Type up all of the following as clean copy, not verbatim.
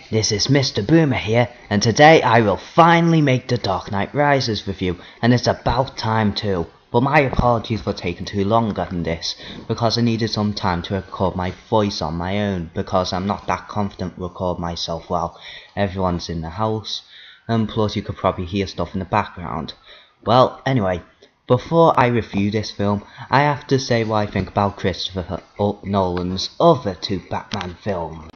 This is Mr. Boomer here, and today I will finally make The Dark Knight Rises review, and it's about time too. But my apologies for taking too long on this, because I needed some time to record my voice on my own, because I'm not that confident to record myself while everyone's in the house, and plus you could probably hear stuff in the background. Well, anyway, before I review this film, I have to say what I think about Christopher Nolan's other two Batman films.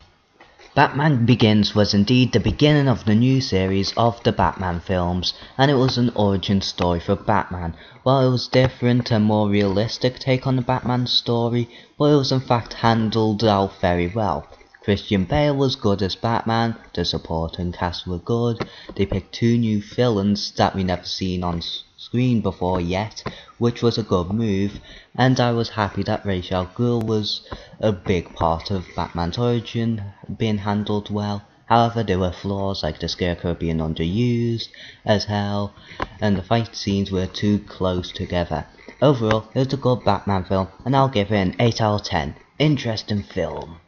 Batman Begins was indeed the beginning of the new series of the Batman films, and it was an origin story for Batman. While it was different and more realistic take on the Batman story, but it was in fact handled out very well. Christian Bale was good as Batman, the supporting cast were good, they picked two new villains that we never seen on screen before yet, which was a good move, and I was happy that Ra's al Ghul was a big part of Batman's origin being handled well. However, there were flaws like the Scarecrow being underused as hell, and the fight scenes were too close together. Overall, it was a good Batman film, and I'll give it an 8 out of 10. Interesting film.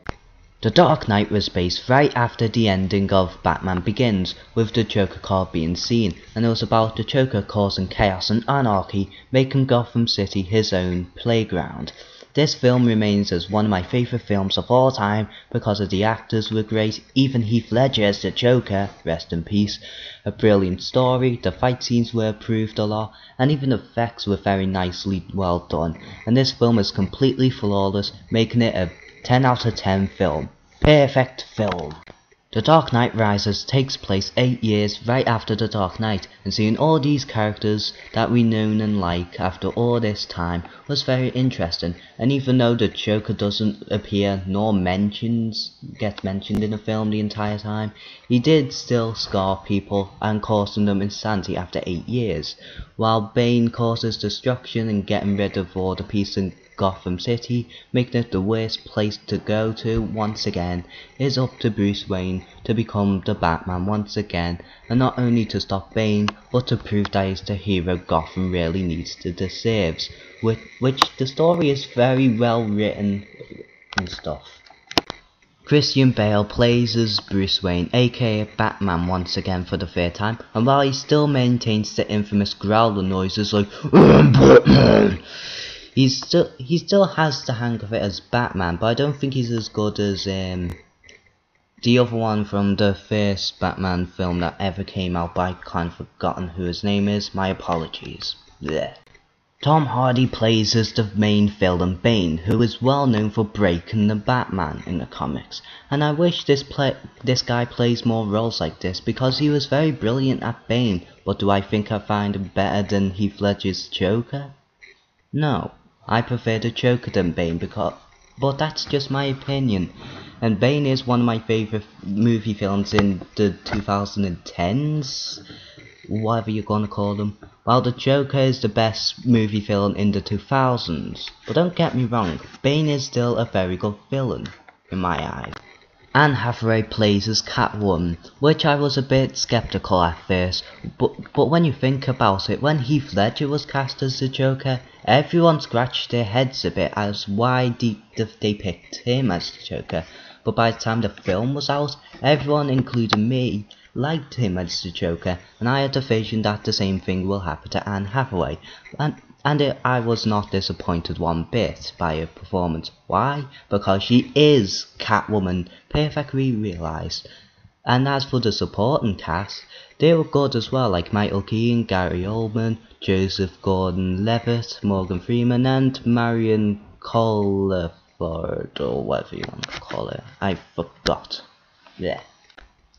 The Dark Knight was based right after the ending of Batman Begins, with the Joker card being seen, and it was about the Joker causing chaos and anarchy, making Gotham City his own playground. This film remains as one of my favourite films of all time because of the actors were great, even Heath Ledger as the Joker, rest in peace, a brilliant story, the fight scenes were improved a lot, and even the effects were very nicely well done, and this film is completely flawless, making it a 10 out of 10 film. Perfect film. The Dark Knight Rises takes place 8 years right after The Dark Knight, and seeing all these characters that we known and like after all this time was very interesting, and even though the Joker doesn't appear nor gets mentioned in the film the entire time, he did still scar people and causing them insanity after 8 years, while Bane causes destruction and getting rid of all the peace in Gotham City, making it the worst place to go to once again. It is up to Bruce Wayne to become the Batman once again, and not only to stop Bane, but to prove that he's the hero Gotham really needs to deserve, which the story is very well written and stuff. Christian Bale plays as Bruce Wayne, aka Batman, once again for the third time, and while he still maintains the infamous growler noises like Batman, he still has the hang of it as Batman, but I don't think he's as good as the other one from the first Batman film that ever came out, but I've kind of forgotten who his name is. My apologies. Blech. Tom Hardy plays as the main villain Bane, who is well known for breaking the Batman in the comics, and I wish this guy plays more roles like this because he was very brilliant at Bane, but do I think I find him better than Heath Ledger's Joker? No, I prefer the Joker than Bane, but that's just my opinion, and Bane is one of my favourite movie films in the 2010s, whatever you're gonna call them, while the Joker is the best movie film in the 2000s. But don't get me wrong, Bane is still a very good villain, in my eyes. Anne Hathaway plays as Catwoman, which I was a bit skeptical at first, but when you think about it, when Heath Ledger was cast as the Joker, everyone scratched their heads a bit as why they picked him as the Joker, but by the time the film was out, everyone, including me, liked him as the Joker, and I had the vision that the same thing will happen to Anne Hathaway, I was not disappointed one bit by her performance. Why? Because she is Catwoman, perfectly realised. And as for the supporting cast, they were good as well, like Michael Keaton, Gary Oldman, Joseph Gordon-Levitt, Morgan Freeman, and Marion Crawford, or whatever you want to call it. I forgot. Yeah.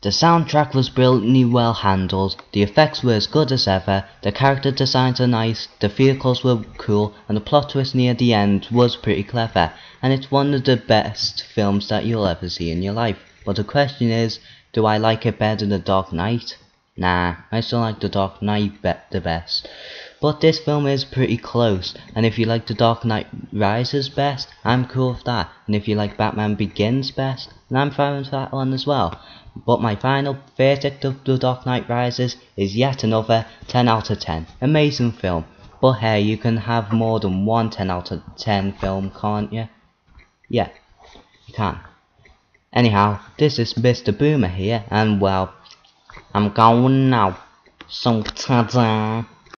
The soundtrack was brilliantly well handled, the effects were as good as ever, the character designs are nice, the vehicles were cool, and the plot twist near the end was pretty clever, and it's one of the best films that you'll ever see in your life. But the question is, do I like it better than The Dark Knight? Nah, I still like The Dark Knight the best. But this film is pretty close, and if you like The Dark Knight Rises best, I'm cool with that, and if you like Batman Begins best, then I'm fine with that one as well. But my final verdict of The Dark Knight Rises is yet another 10 out of 10. Amazing film. But hey, you can have more than one 10 out of 10 film, can't you? Yeah, you can. Anyhow, this is Mr. Boomer here, and well, I'm going now. So ta-da!